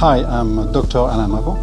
Hi, I'm Dr. Alain Mavon.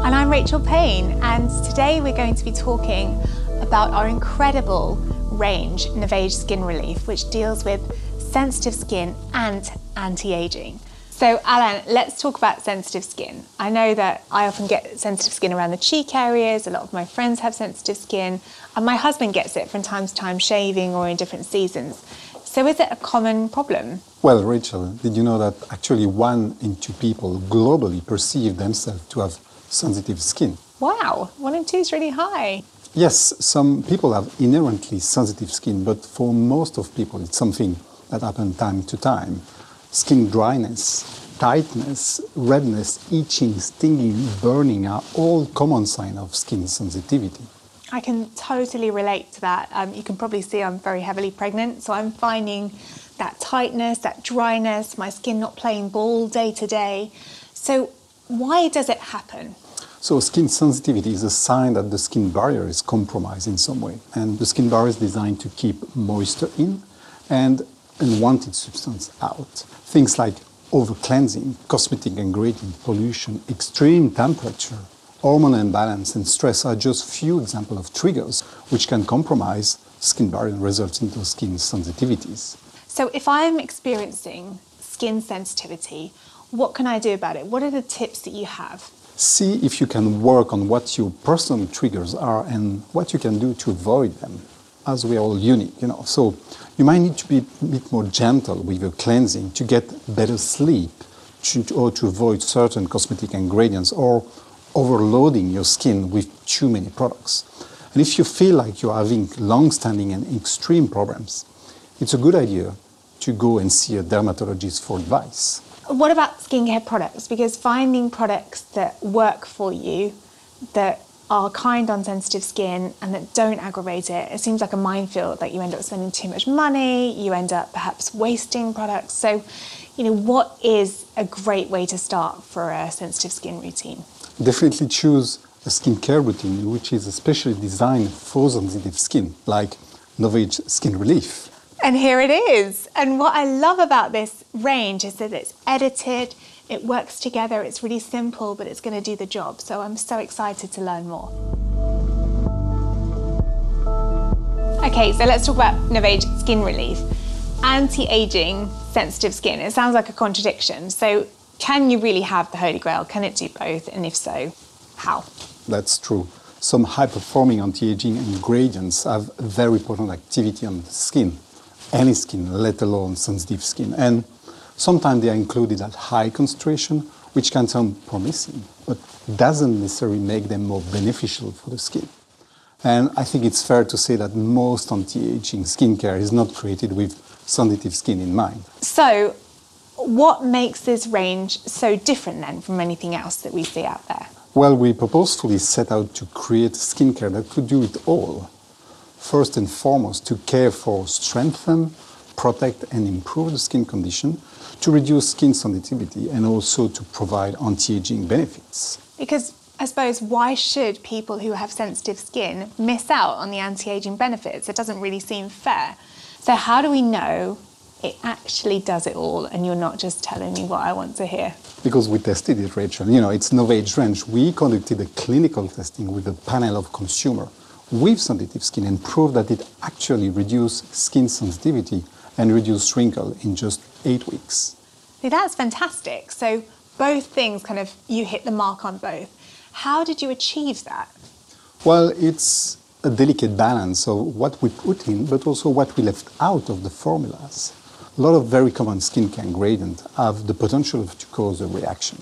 And I'm Rachael Payne, and today we're going to be talking about our incredible range, NovAge Skinrelief, which deals with sensitive skin and anti-aging. So Alain, let's talk about sensitive skin. I know that I often get sensitive skin around the cheek areas, a lot of my friends have sensitive skin, and my husband gets it from time to time shaving or in different seasons. So is it a common problem? Well, Rachel, did you know that actually 1 in 2 people globally perceive themselves to have sensitive skin? Wow, 1 in 2 is really high. Yes, some people have inherently sensitive skin, but for most of people it's something that happens time to time. Skin dryness, tightness, redness, itching, stinging, burning are all common signs of skin sensitivity. I can totally relate to that. You can probably see I'm very heavily pregnant, so I'm finding that tightness, that dryness, my skin not playing ball day to day. So why does it happen? So skin sensitivity is a sign that the skin barrier is compromised in some way. And the skin barrier is designed to keep moisture in and unwanted substance out. Things like over-cleansing, cosmetic ingredient, pollution, extreme temperature, hormonal imbalance and stress are just few examples of triggers which can compromise skin barrier and result into skin sensitivities. So if I'm experiencing skin sensitivity, what can I do about it? What are the tips that you have? See if you can work on what your personal triggers are and what you can do to avoid them, as we are all unique, So you might need to be a bit more gentle with your cleansing to get better sleep or to avoid certain cosmetic ingredients or overloading your skin with too many products. And if you feel like you're having long-standing and extreme problems, it's a good idea to go and see a dermatologist for advice. What about skincare products? Because finding products that work for you, that are kind on sensitive skin and that don't aggravate it, it seems like a minefield, that you end up spending too much money, you end up perhaps wasting products. So, what is a great way to start for a sensitive skin routine? Definitely choose a skincare routine which is especially designed for sensitive skin, like NovAge Skinrelief. And here it is. And what I love about this range is that it's edited, it works together, it's really simple, but it's going to do the job. So I'm so excited to learn more. Okay, so let's talk about NovAge Skinrelief. Anti-aging sensitive skin. It sounds like a contradiction. So can you really have the Holy Grail? Can it do both? And if so, how? That's true. Some high-performing anti-aging ingredients have very potent activity on the skin. Any skin, let alone sensitive skin. And sometimes they are included at high concentration, which can sound promising, but doesn't necessarily make them more beneficial for the skin. And I think it's fair to say that most anti-aging skincare is not created with sensitive skin in mind. So, what makes this range so different then from anything else that we see out there? Well, we purposefully set out to create skincare that could do it all. First and foremost, to care for, strengthen, protect and improve the skin condition, to reduce skin sensitivity and also to provide anti-aging benefits. Because I suppose, why should people who have sensitive skin miss out on the anti-aging benefits? It doesn't really seem fair. So how do we know it actually does it all and you're not just telling me what I want to hear? Because we tested it, Rachel. It's NovAge range. We conducted a clinical testing with a panel of consumers with sensitive skin and proved that it actually reduced skin sensitivity and reduced wrinkle in just 8 weeks. See, that's fantastic. So both things you hit the mark on both. How did you achieve that? Well, it's a delicate balance of what we put in, but also what we left out of the formulas. A lot of very common skincare ingredients have the potential to cause a reaction.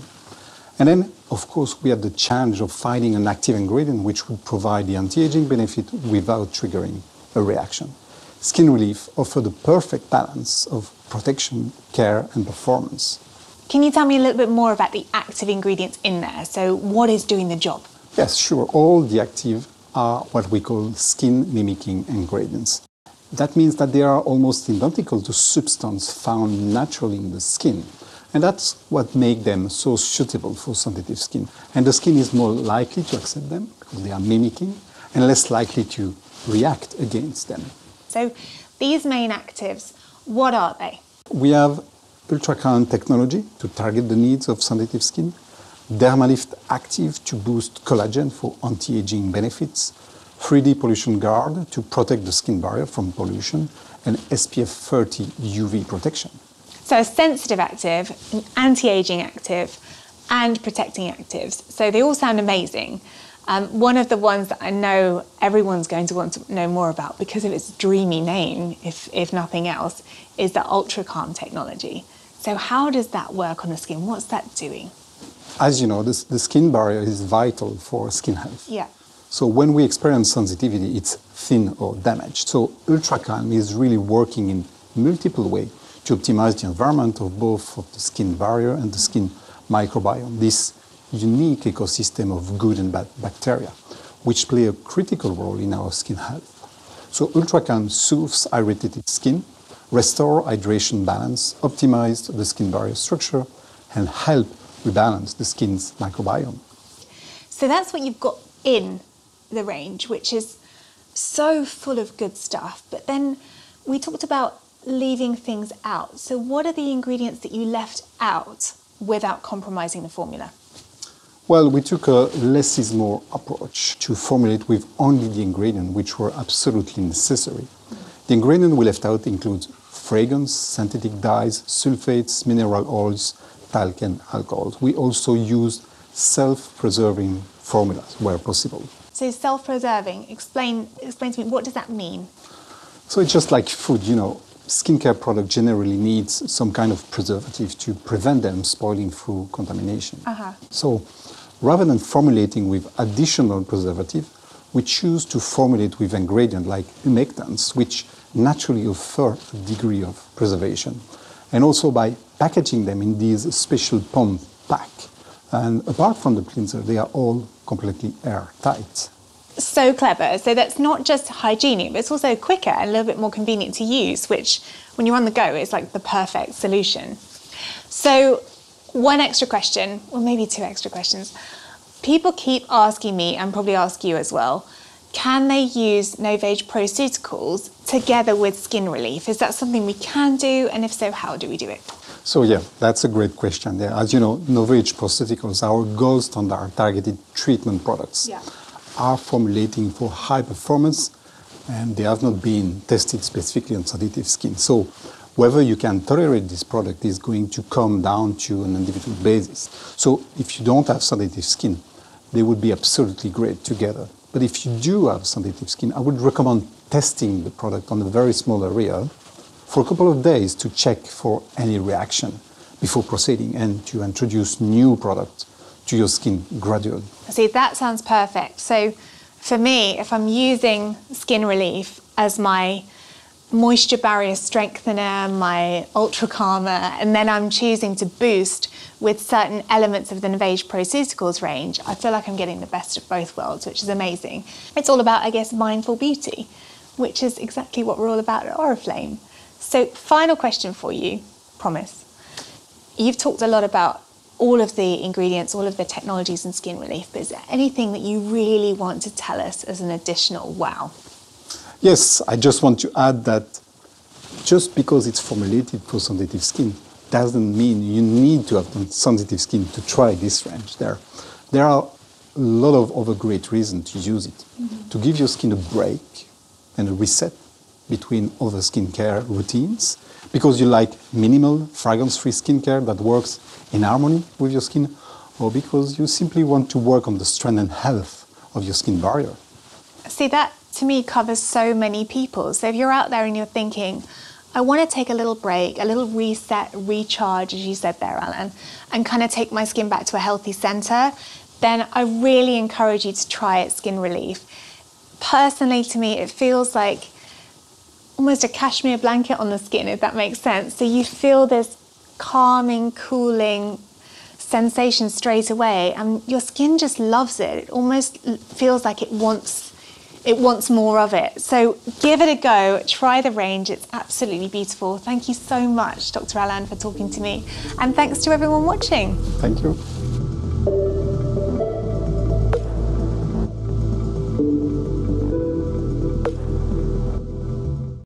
And then, of course, we had the challenge of finding an active ingredient which would provide the anti-aging benefit without triggering a reaction. Skinrelief offered the perfect balance of protection, care, and performance. Can you tell me a little bit more about the active ingredients in there? So what is doing the job? Yes, sure. All the active are what we call skin-mimicking ingredients. That means that they are almost identical to substances found naturally in the skin. And that's what makes them so suitable for sensitive skin. And the skin is more likely to accept them because they are mimicking and less likely to react against them. So these main actives, what are they? We have ultracurrent technology to target the needs of sensitive skin. Dermalift Active to boost collagen for anti-aging benefits, 3D Pollution Guard to protect the skin barrier from pollution, and SPF 30 UV protection. So a sensitive active, an anti-aging active, and protecting actives. So they all sound amazing. One of the ones that I know everyone's going to want to know more about because of its dreamy name, if nothing else, is the Ultra Calm technology. So how does that work on the skin? What's that doing? As you know, the skin barrier is vital for skin health. Yeah. So when we experience sensitivity, it's thin or damaged. So Ultra Calm is really working in multiple ways to optimize the environment of both of the skin barrier and the skin microbiome, this unique ecosystem of good and bad bacteria, which play a critical role in our skin health. So UltraCalm soothes irritated skin, restore hydration balance, optimize the skin barrier structure, and help rebalance the skin's microbiome. So that's what you've got in the range, which is so full of good stuff. But then we talked about leaving things out. So what are the ingredients that you left out without compromising the formula? Well, we took a less is more approach to formulate with only the ingredients which were absolutely necessary. The ingredients we left out include fragrance, synthetic dyes, sulfates, mineral oils, talc and alcohols. We also used self-preserving formulas where possible. So self-preserving, explain to me, what does that mean? So it's just like food, you know, skincare product generally needs some kind of preservative to prevent them spoiling through contamination. So rather than formulating with additional preservative, we choose to formulate with ingredients like humectants, which naturally offer a degree of preservation. And also by packaging them in these special pump pack. And apart from the cleanser, they are all completely airtight. So clever. So that's not just hygienic, but it's also quicker and a little bit more convenient to use, which when you're on the go is like the perfect solution. So one extra question, or maybe two extra questions. People keep asking me, and probably ask you as well, can they use NovAge Proceuticals together with skin relief? Is that something we can do? And if so, how do we do it? So yeah, that's a great question there. As you know, NovAge Proceuticals, our gold standard targeted treatment products, are formulating for high performance, and they have not been tested specifically on sensitive skin. So whether you can tolerate this product is going to come down to an individual basis. So if you don't have sensitive skin, they would be absolutely great together. But if you do have sensitive skin, I would recommend testing the product on a very small area for a couple of days to check for any reaction before proceeding and to introduce new products to your skin gradually. See, that sounds perfect. So for me, if I'm using Skin Relief as my moisture barrier strengthener, my ultra calmer, and then I'm choosing to boost with certain elements of the NovAge Proceuticals range, I feel like I'm getting the best of both worlds, which is amazing. It's all about, I guess, mindful beauty, which is exactly what we're all about at Oriflame. So final question for you, promise. You've talked a lot about all of the ingredients, all of the technologies in Skin Relief, but is there anything that you really want to tell us as an additional wow? Yes, I just want to add that just because it's formulated for sensitive skin doesn't mean you need to have sensitive skin to try this range. There are a lot of other great reasons to use it. To give your skin a break and a reset between other skincare routines, because you like minimal, fragrance-free skincare that works in harmony with your skin, or because you simply want to work on the strength and health of your skin barrier. See, that to me covers so many people. So if you're out there and you're thinking, I want to take a little break, a little reset, recharge, as you said there, Alain, and kind of take my skin back to a healthy center, then I really encourage you to try Skin Relief. Personally, to me, it feels like almost a cashmere blanket on the skin, if that makes sense. So you feel this calming, cooling sensation straight away, and your skin just loves it. It almost feels like it wants more of it. So give it a go, try the range, it's absolutely beautiful. Thank you so much, Dr. Alain, for talking to me. And thanks to everyone watching. Thank you.